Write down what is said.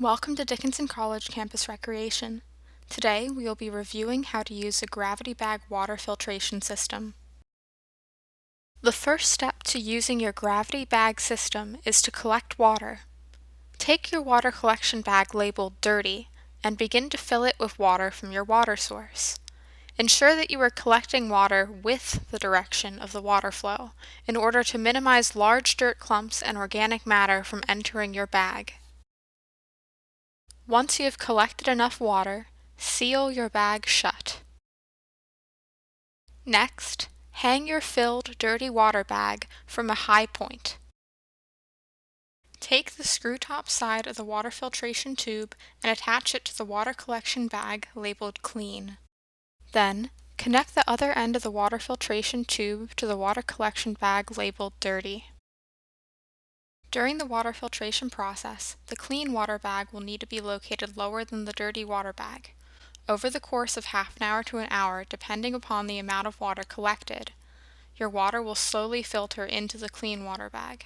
Welcome to Dickinson College Campus Recreation. Today we will be reviewing how to use a gravity bag water filtration system. The first step to using your gravity bag system is to collect water. Take your water collection bag labeled dirty and begin to fill it with water from your water source. Ensure that you are collecting water with the direction of the water flow in order to minimize large dirt clumps and organic matter from entering your bag. Once you have collected enough water, seal your bag shut. Next, hang your filled dirty water bag from a high point. Take the screw-top side of the water filtration tube and attach it to the water collection bag labeled clean. Then, connect the other end of the water filtration tube to the water collection bag labeled dirty. During the water filtration process, the clean water bag will need to be located lower than the dirty water bag. Over the course of half an hour to an hour, depending upon the amount of water collected, your water will slowly filter into the clean water bag.